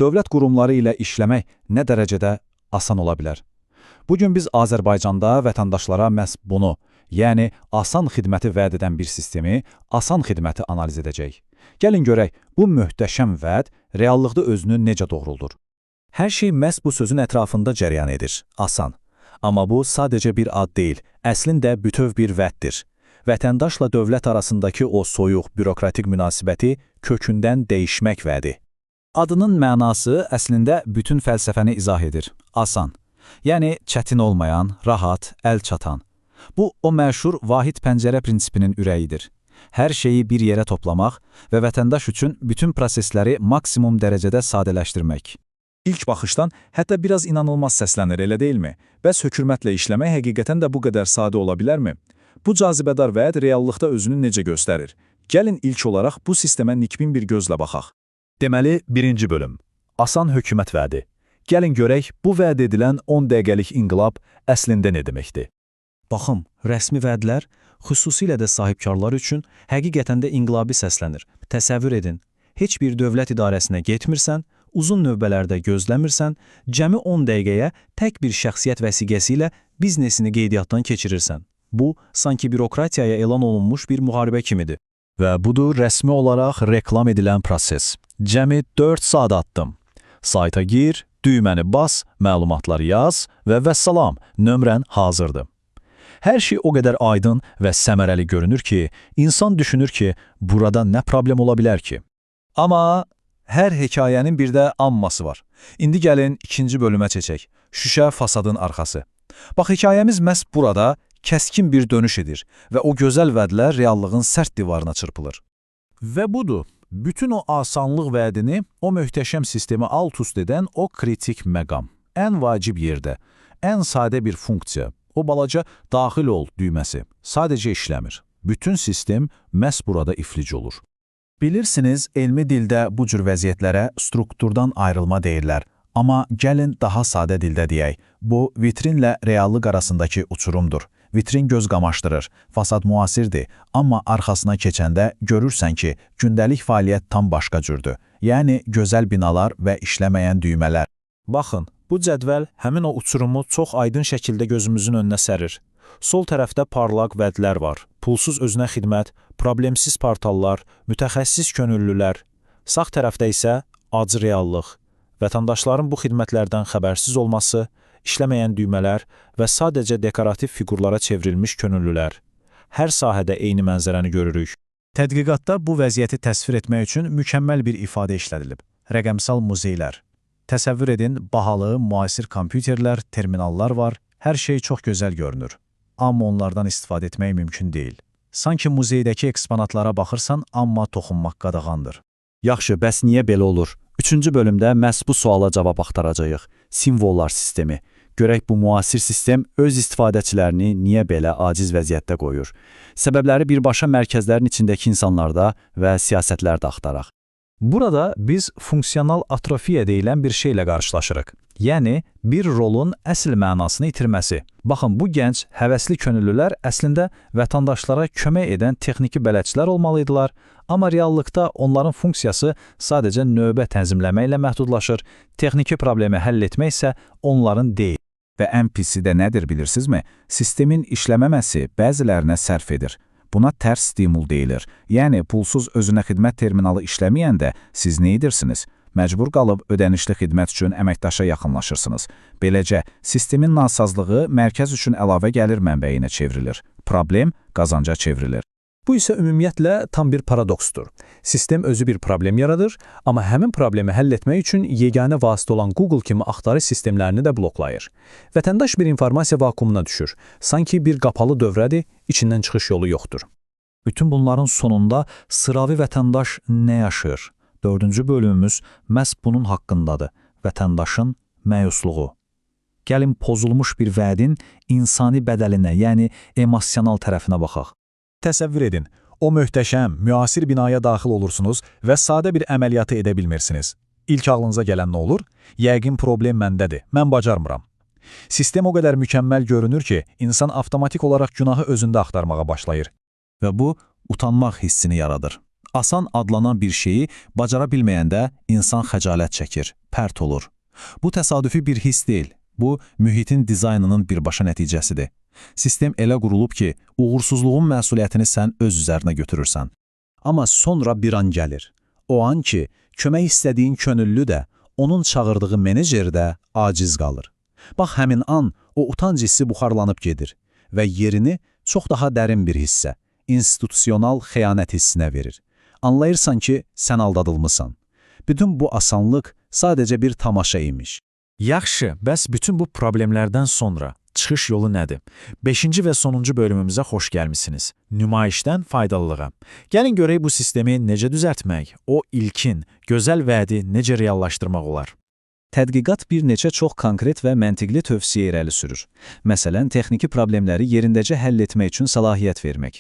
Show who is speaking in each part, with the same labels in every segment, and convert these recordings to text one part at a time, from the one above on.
Speaker 1: Dövlət qurumları ilə işləmək nə dərəcədə asan ola bilər? Bugün biz Azərbaycanda vətəndaşlara məhz bunu, yəni asan xidməti vəd edən bir sistemi, asan xidməti analiz edəcəyik. Gəlin görək, bu möhtəşəm vəd reallıqda özünü necə doğruldur? Hər şey məhz bu sözün ətrafında cərəyan edir, asan. Amma bu sadəcə bir ad deyil, əslində bütöv bir vəddir. Vətəndaşla dövlət arasındakı o soyuq, bürokratik münasibəti kökündən dəyişmək vədi. Adının mənası əslində bütün fəlsəfəni izah edir, asan. Yəni, çətin olmayan, rahat, əl çatan. Bu, o məşhur vahid pəncərə prinsipinin ürəyidir. Hər şeyi bir yerə toplamaq və vətəndaş üçün bütün prosesləri maksimum dərəcədə sadələşdirmək. İlk baxışdan hətta biraz inanılmaz səslənir, elə deyilmi? Bəs hökumətlə işləmək həqiqətən də bu qədər sadə ola bilərmi? Bu cazibədar vəd reallıqda özünü necə göstərir? Gəlin ilk olaraq bu sistemə nikbin bir gözlə baxaq. Deməli, birinci bölüm. Asan hökumət vədi. Gəlin görək, bu vəd edilən 10 dəqiqəlik inqilab əslində nə deməkdir? Baxın, rəsmi vədlər, xüsusilə də sahibkarlar üçün həqiqətən də inqilabi səslənir. Təsəvvür edin, heç bir dövlət idarəsinə getmirsən, uzun növbələrdə gözləmirsən, cəmi 10 dəqiqəyə tək bir şəxsiyyət vəsiqəsi ilə biznesini qeydiyyatdan keçirirsən. Bu, sanki bürokratiyaya elan olunmuş bir müharibə kimidir. Və budur rəsmi olaraq reklam edilən proses. Cəmi 4 saat atdım. Sayta gir, düyməni bas, məlumatları yaz və vəssalam, nömrən hazırdır. Hər şey o qədər aydın və səmərəli görünür ki, insan düşünür ki, burada nə problem ola bilər ki? Amma hər hekayənin bir də amması var. İndi gəlin ikinci bölümə keçək. Şüşə fasadın arxası. Bax, hekayəmiz məhz burada kəskin bir dönüş edir və o gözəl vədlər reallığın sərt divarına çırpılır. Və budur, bütün o asanlıq vədini, o möhtəşəm sistemi alt-üst edən o kritik məqam. Ən vacib yerdə, ən sadə bir funksiya, o balaca daxil ol düyməsi sadəcə işləmir. Bütün sistem məhz burada iflic olur. Bilirsiniz, elmi dildə bu cür vəziyyətlərə strukturdan ayrılma deyirlər. Amma gəlin daha sadə dildə deyək, bu vitrinlə reallıq arasındakı uçurumdur. Vitrin göz qamaşdırır, fasad müasirdir, amma arxasına keçəndə görürsən ki, gündəlik fəaliyyət tam başqa cürdür. Yəni, gözəl binalar və işləməyən düymələr. Baxın, bu cədvəl həmin o uçurumu çox aydın şəkildə gözümüzün önünə sərir. Sol tərəfdə parlaq vədlər var, pulsuz özünə xidmət, problemsiz portallar, mütəxəssis könüllülər. Sağ tərəfdə isə acı reallıq. Vətəndaşların bu xidmətlərdən xəbərsiz olması, işləməyən düymələr və sadəcə dekorativ fiqurlara çevrilmiş könüllülər. Hər sahədə eyni mənzərəni görürük. Tədqiqatda bu vəziyyəti təsvir etmək üçün mükəmməl bir ifadə işlədilib. Rəqəmsal muzeylər. Təsəvvür edin, bahalı, müasir kompüterlər, terminallar var, hər şey çox gözəl görünür. Amma onlardan istifadə etmək mümkün deyil. Sanki muzeydəki eksponatlara baxırsan, amma toxunmaq qadağandır. Yaxşı, bəs niyə belə olur? Üçüncü bölümdə məhz bu suala cavab axtaracağıq. Simvollar sistemi. Görək bu müasir sistem öz istifadəçilərini niyə belə aciz vəziyyətdə qoyur? Səbəbləri birbaşa mərkəzlərin içindəki insanlarda və siyasətlərdə axtaraq. Burada biz funksional atrofiya deyilən bir şeylə qarşılaşırıq. Yəni, bir rolun əsl mənasını itirməsi. Baxın, bu gənc, həvəsli könüllülər əslində vətəndaşlara kömək edən texniki bələdçilər olmalıydılar, amma reallıqda onların funksiyası sadəcə növbə tənzimləməklə məhdudlaşır, texniki problemi həll etmək isə onların deyil. Və ən pisi də nədir bilirsinizmi? Sistemin işləməməsi bəzilərinə sərf edir. Buna tərs stimul deyilir. Yəni, pulsuz özünə xidmət terminalı işləməyəndə siz nə edirsiniz? Məcbur qalıb ödənişli xidmət üçün əməkdaşa yaxınlaşırsınız. Beləcə, sistemin nasazlığı mərkəz üçün əlavə gəlir mənbəyinə çevrilir. Problem qazanca çevrilir. Bu isə ümumiyyətlə tam bir paradoksdur. Sistem özü bir problem yaradır, amma həmin problemi həll etmək üçün yeganə vasitə olan Google kimi axtarış sistemlərini də bloklayır. Vətəndaş bir informasiya vakuumuna düşür. Sanki bir qapalı dövrədir, içindən çıxış yolu yoxdur. Bütün bunların sonunda sıravi vətəndaş nə yaşayır? 4-cü bölümümüz məhz bunun haqqındadır. Vətəndaşın məyusluğu. Gəlin pozulmuş bir vədin insani bədəlinə, yəni emosional tərəfinə baxaq. Təsəvvür edin, o möhtəşəm, müasir binaya daxil olursunuz və sadə bir əməliyyatı edə bilmirsiniz. İlk ağlınıza gələn nə olur? Yəqin problem məndədir, mən bacarmıram. Sistem o qədər mükəmməl görünür ki, insan avtomatik olaraq günahı özündə axtarmağa başlayır. Və bu, utanmaq hissini yaradır. Asan adlanan bir şeyi bacara bilməyəndə insan xəcalət çəkir, pərt olur. Bu təsadüfi bir his deyil, bu mühitin dizaynının birbaşa nəticəsidir. Sistem elə qurulub ki, uğursuzluğun məsuliyyətini sən öz üzərinə götürürsən. Amma sonra bir an gəlir. O an ki, kömək istədiyin könüllü də, onun çağırdığı menecer də aciz qalır. Bax, həmin an o utanc hissi buxarlanıb gedir və yerini çox daha dərin bir hissə, institusional xəyanət hissinə verir. Anlayırsan ki, sən aldadılmısan. Bütün bu asanlıq sadəcə bir tamaşa imiş.
Speaker 2: Yaxşı, bəs bütün bu problemlərdən sonra çıxış yolu nədir? 5-ci və sonuncu bölümümüzə xoş gəlmisiniz. Nümayişdən faydalılığa. Gəlin görək bu sistemi necə düzəltmək, o ilkin, gözəl vədi necə reallaşdırmaq olar?
Speaker 1: Tədqiqat bir neçə çox konkret və məntiqli tövsiyə irəli sürür. Məsələn, texniki problemləri yerindəcə həll etmək üçün səlahiyyət vermək.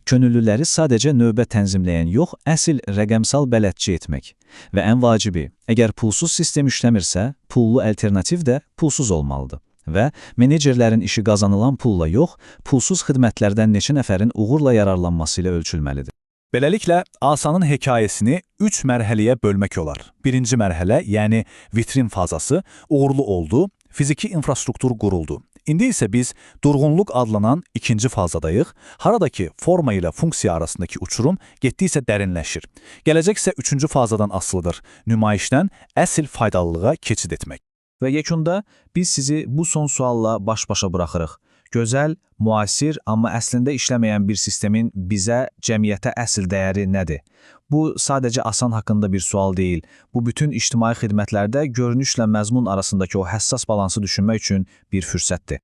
Speaker 1: Könüllüləri sadəcə növbə tənzimləyən yox, əsl rəqəmsal bələdçi etmək. Və ən vacibi, əgər pulsuz sistem işləmirsə, pullu alternativ də pulsuz olmalıdır. Və menecerlərin işi qazanılan pulla yox, pulsuz xidmətlərdən neçə nəfərin uğurla yararlanması ilə ölçülməlidir.
Speaker 3: Beləliklə, Asanın hekayəsini 3 mərhələyə bölmək olar. Birinci mərhələ, yəni vitrin fazası, uğurlu oldu, fiziki infrastruktur quruldu. İndi isə biz durğunluq adlanan ikinci fazadayıq. Haradakı forma ilə funksiya arasındakı uçurum getdikcə dərinləşir. Gələcək isə 3-cü fazadan asılıdır. Nümayişdən əsl faydalılığa keçid etmək.
Speaker 1: Və yekunda biz sizi bu son sualla baş-başa buraxırıq. Gözəl, müasir, amma əslində işləməyən bir sistemin bizə, cəmiyyətə əsl dəyəri nədir? Bu sadəcə Asan haqqında bir sual deyil. Bu bütün ictimai xidmətlərdə görünüşlə məzmun arasındakı o həssas balansı düşünmək üçün bir fürsətdir.